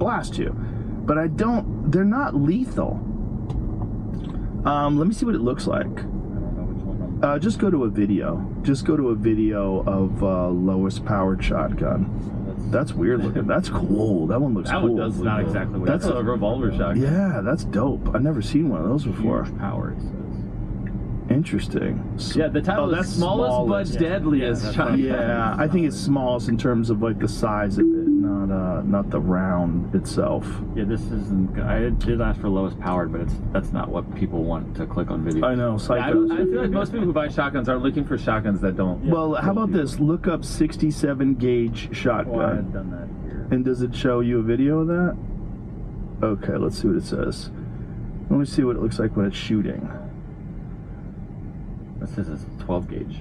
blast you. But they're not lethal. Let me see what it looks like. Just go to a video. Just go to a video of lowest powered shotgun. That's weird looking. That's cool. That one looks cool. That one does not exactly what that's a revolver shotgun. Yeah, that's dope. I've never seen one of those before. Huge power, it says. Interesting. Yeah, the title is smallest but deadliest shotgun. Yeah, I think it's smallest in terms of like the size of it, not the round itself. Yeah, this isn't. I did ask for lowest powered, but that's not what people want to click on videos. I know. I feel like most people who buy shotguns are looking for shotguns that don't. Well, how about this? Look up 67 gauge shotgun. Oh, I had done that here. And does it show you a video of that? Okay, let's see what it says. Let me see what it looks like when it's shooting. This says it's 12 gauge.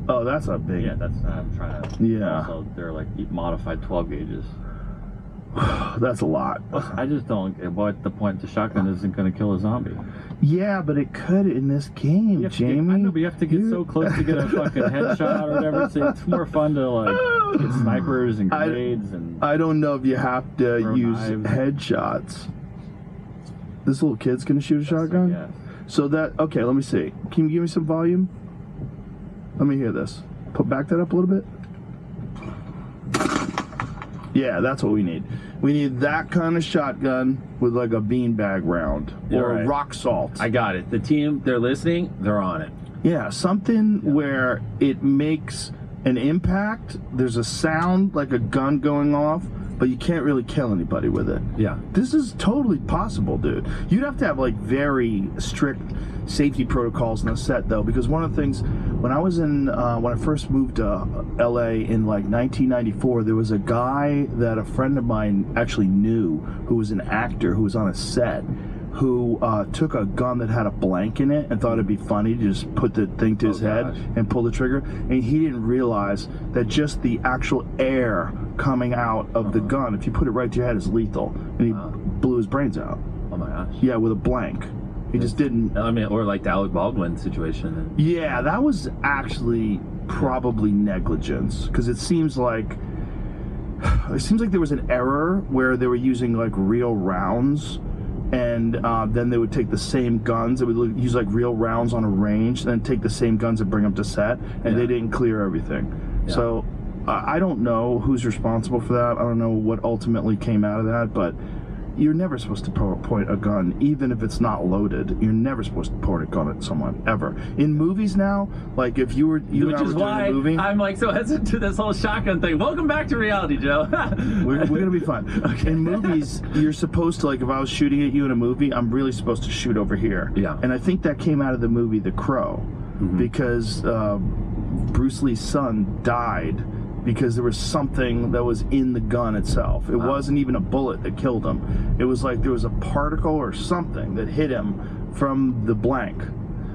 Oh, that's a big. Yeah, that's. I'm trying to. Yeah. Also, they're like modified 12 gauges. That's a lot. I just don't get what the point. The shotgun isn't going to kill a zombie. Yeah, but it could in this game, Jamie. I know, but you have to get so close to get a fucking headshot or whatever. So it's more fun to like get snipers and grenades and. I don't know if you have to use knives. headshots. This little kid's gonna shoot a shotgun. Yes. So that okay. Let me see. Can you give me some volume? Let me hear this. Back that up a little bit. Yeah, that's what we need. We need that kind of shotgun with like a beanbag round or rock salt. I got it. The team, they're listening. They're on it. Yeah, something where it makes an impact. There's a sound like a gun going off, but you can't really kill anybody with it. Yeah. This is totally possible, dude. You'd have to have like very strict safety protocols in the set though, because one of the things when I was in when I first moved to LA in like 1994, there was a guy that a friend of mine actually knew who was an actor who was on a set who took a gun that had a blank in it and thought it'd be funny to just put the thing to his head and pull the trigger, and he didn't realize that just the actual air coming out of the gun, if you put it right to your head, is lethal, and he blew his brains out. Oh my gosh. Yeah, with a blank. He just didn't. I mean, or like the Alec Baldwin situation. Yeah, that was actually probably negligence, because it seems like there was an error where they were using like real rounds, and then they would take the same guns. They would use like real rounds on a range, and then take the same guns and bring them to set, and they didn't clear everything. Yeah. So I don't know who's responsible for that. I don't know what ultimately came out of that, but you're never supposed to point a gun, even if it's not loaded. You're never supposed to point a gun at someone, ever. In movies now, like if you Which is why I'm like so hesitant to this whole shotgun thing. Welcome back to reality, Joe. we're gonna be fun. Okay. In movies, you're supposed to, like if I was shooting at you in a movie, I'm really supposed to shoot over here. Yeah. And I think that came out of the movie The Crow, because Bruce Lee's son died because there was something that was in the gun itself. It wasn't even a bullet that killed him. It was like there was a particle or something that hit him from the blank.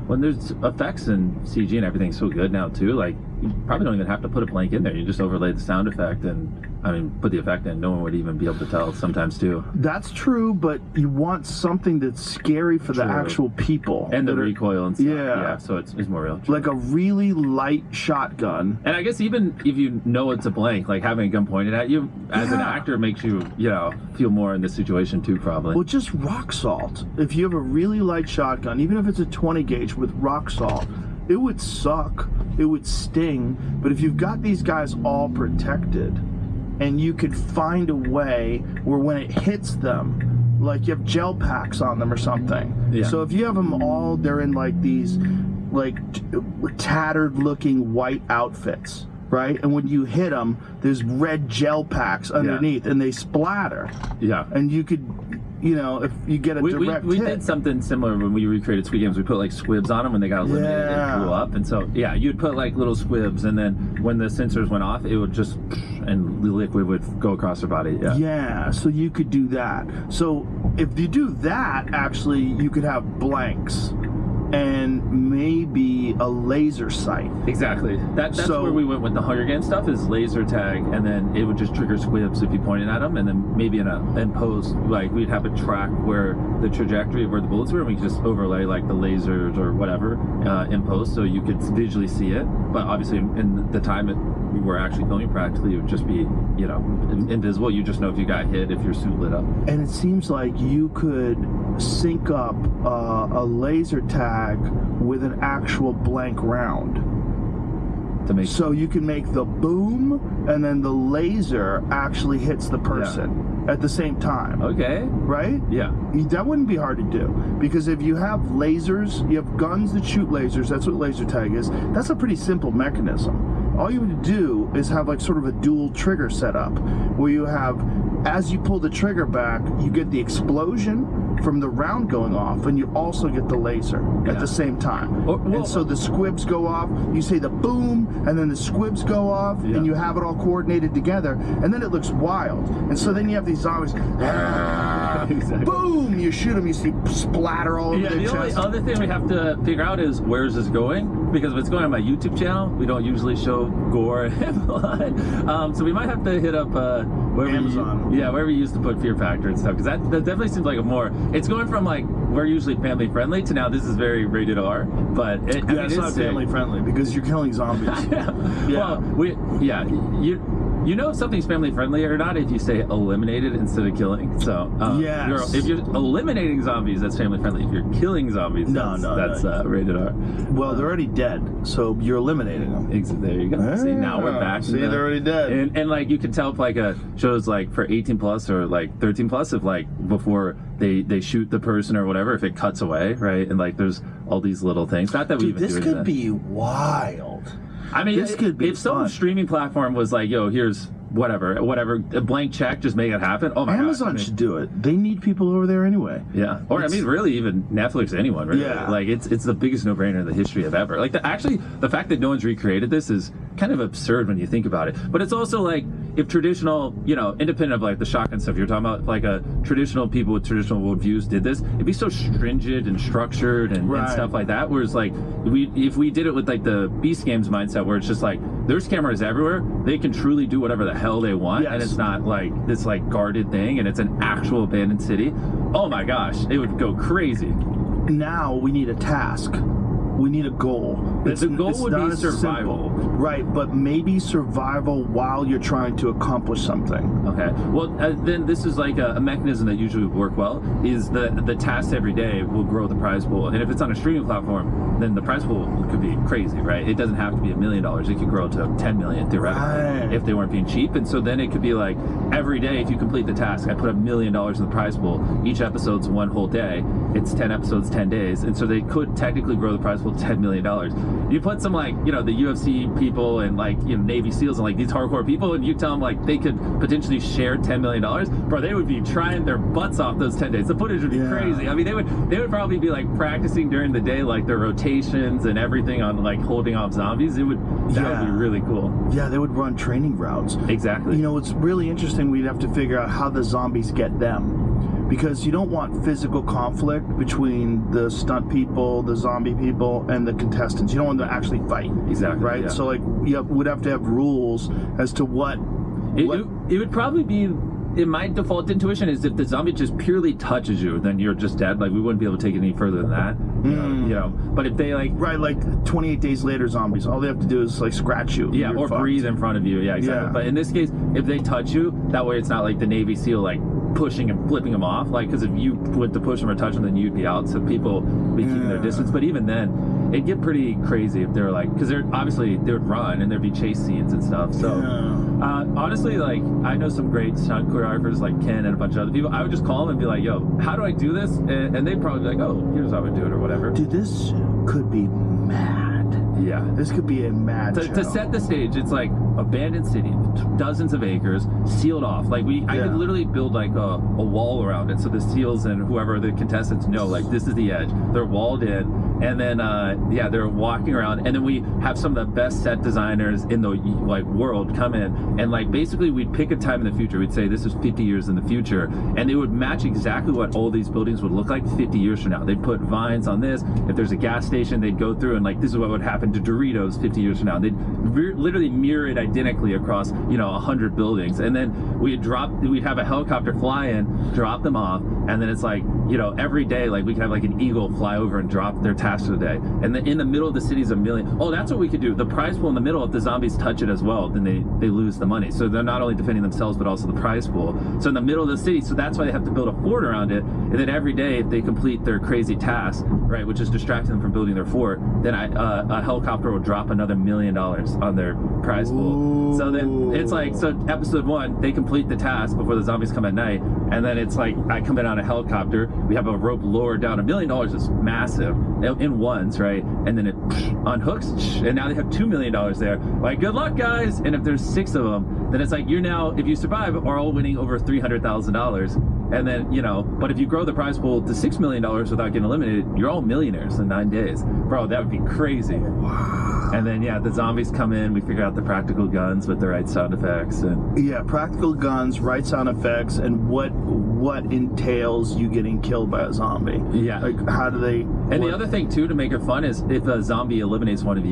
When there's effects and CG and everything's so good now too, like you probably don't even have to put a blank in there. You just overlay the sound effect and, I mean, put the effect in. No one would even be able to tell sometimes too. That's true, but you want something that's scary for the actual people. And the recoil and stuff. Yeah. So it's more real. Like a really light shotgun. And I guess even if you know it's a blank, like having a gun pointed at you, as an actor makes you, feel more in this situation too, probably. Well, just rock salt. If you have a really light shotgun, even if it's a 20 gauge with rock salt, it would suck. It would sting. But if you've got these guys all protected, and you could find a way where when it hits them, like you have gel packs on them or something. Yeah. So if you have them all, they're in like these like tattered looking white outfits, right? And when you hit them, there's red gel packs underneath and they splatter. Yeah. And you could, if you get a direct we hit. did something similar when we recreated Squid Games. We put like squibs on them when they got eliminated and blew up. And so, you'd put like little squibs, and then when the sensors went off, it would just, and the liquid would go across their body. Yeah, so you could do that. So if you do that, actually, you could have blanks. and maybe a laser sight. Exactly. That's So- where we went with the Hunger Games stuff, is laser tag, and then it would just trigger squibs if you pointed at them, and then maybe in post, like, we'd have a track where the trajectory of where the bullets were, and we could just overlay like the lasers or whatever in post, so you could visually see it. But obviously, in the time we were actually filming, practically, it would just be, you know, invisible. You just know if you got hit, if your suit lit up. And it seems like you could sync up a laser tag with an actual blank round. To make So you can make the boom, and then the laser actually hits the person at the same time. okay, Right? yeah, That wouldn't be hard to do, because if you have lasers, you have guns that shoot lasers, that's what laser tag is. That's a pretty simple mechanism. All you have to do is have like sort of a dual trigger setup, where you have, as you pull the trigger back, you get the explosion from the round going off, and you also get the laser at the same time. And so the squibs go off, you say the boom, and then the squibs go off, and you have it all coordinated together, and then it looks wild. And so then you have these zombies, exactly. boom, you shoot them, you see splatter all over Yeah, their the only chest. other thing we have to figure out is where's this going, because if it's going on my YouTube channel, we don't usually show gore and blood. So we might have to hit up wherever Amazon. wherever you used to put Fear Factor and stuff, because that definitely seems like a more. It's going from like we're usually family friendly to now this is very rated R. But I mean, It's not sick. family friendly because you're killing zombies. Yeah. Well, you know if something's family friendly or not if you say eliminated instead of killing. So Yes. if you're eliminating zombies, that's family friendly. If you're killing zombies, that's rated R. Well, they're already dead, so you're eliminating them. There you go. See, now we're back. See, they're already dead. And like you can tell if like a show's like for 18 plus or like 13 plus, if like before they shoot the person or whatever, if it cuts away, right? And like there's all these little things. Not that we Dude, even this do could that. be wild. I mean, this could be if some fun. streaming platform was like, yo, here's whatever, a blank check, just make it happen. Oh my god. Amazon should do it. They need people over there anyway. Yeah, or I mean, really, even Netflix, anyone, really. Yeah. Like it's the biggest no-brainer in the history of ever. Like the fact that no one's recreated this is kind of absurd when you think about it. But it's also like if traditional, you know, independent of like the shotgun stuff you're talking about, like a traditional people with traditional worldviews did this, it'd be so stringent and structured and stuff like that. Whereas like if we did it with like the Beast Games mindset, where it's just like there's cameras everywhere, they can truly do whatever the hell they want, and it's not like this like guarded thing, and it's an actual abandoned city. Oh my gosh, it would go crazy. Now we need a task. We need a goal. The goal would not be as survival. simple. Right, but maybe survival while you're trying to accomplish something. Okay. Well, then this is like a mechanism that usually would work well. Is the tasks every day will grow the prize pool, and if it's on a streaming platform, then the prize pool could be crazy, right? It doesn't have to be $1 million. It could grow to 10 million theoretically if they weren't being cheap. And so then it could be like every day, if you complete the task, I put $1 million in the prize pool. Each episode's one whole day. It's 10 episodes, 10 days, and so they could technically grow the prize pool to $10 million. You put some like the UFC people and like Navy SEALs and like these hardcore people, and you tell them like they could potentially share $10 million, bro, they would be trying their butts off those 10 days. The footage would be crazy. I mean, they would probably be like practicing during the day, like their rotations and everything on like holding off zombies. That would be really cool. Yeah, they would run training routes. Exactly. You know, it's really interesting. We'd have to figure out how the zombies get them, because you don't want physical conflict between the stunt people, the zombie people, and the contestants. You don't want them to actually fight. Exactly. Right? Yeah. So like we'd have to have rules as to what it would probably be, in my default intuition, is if the zombie just purely touches you, then you're just dead. Like we wouldn't be able to take it any further than that. You know. But if they like 28 days later zombies, all they have to do is like scratch you. Yeah, You're or fucked. breathe in front of you. Yeah, exactly. Yeah. But in this case, if they touch you, that way it's not like the Navy SEAL like pushing and flipping them off. Like, because if you went to push them or touch them, then you'd be out. So people would be keeping their distance. But even then, it'd get pretty crazy if they're like, because they're obviously they would run and there'd be chase scenes and stuff. So honestly, like I know some great stunt choreographers like Ken and a bunch of other people. I would just call them and be like, "Yo, how do I do this?" And they'd probably be like, "Oh, here's how I would do it," or whatever. Dude, this could be mad. Yeah. This could be a mad show. To set the stage, it's like abandoned city, dozens of acres, sealed off. Like I could literally build like a wall around it, so the SEALs and whoever the contestants know, like this is the edge. They're walled in, and then they're walking around, and then we have some of the best set designers in the like world come in, and like basically we'd pick a time in the future. We'd say this is 50 years in the future, and they would match exactly what all these buildings would look like 50 years from now. They'd put vines on this. If there's a gas station, they'd go through and like this is what would happen to Doritos 50 years from now. They'd literally mirror it identically across 100 buildings, and then we'd have a helicopter fly in, drop them off, and then it's like every day like we could have like an eagle fly over and drop their task for the day, and then in the middle of the city's a million. Oh, that's what we could do. The prize pool in the middle, if the zombies touch it as well, then they lose the money. So they're not only defending themselves but also the prize pool. So in the middle of the city, so that's why they have to build a fort around it, and then every day if they complete their crazy task, right, which is distracting them from building their fort, then a helicopter will drop another $1 million on their prize pool. So then it's like, so episode 1, they complete the task before the zombies come at night, and then it's like I come in on a helicopter, we have a rope lowered down. $1 million is massive in ones, right? And then it unhooks, and now they have $2 million there. Like, good luck, guys. And if there's 6 of them, then it's like you're now, if you survive, are all winning over $300,000. And then, but if you grow the prize pool to $6 million without getting eliminated, you're all millionaires in 9 days. Bro, that would be crazy. Wow. And then, the zombies come in, we figure out the practical guns with the right sound effects. And yeah, practical guns, right sound effects, and what entails you getting killed by a zombie. Yeah. Like, how do they... And the other thing, too, to make it fun is if a zombie eliminates one of you,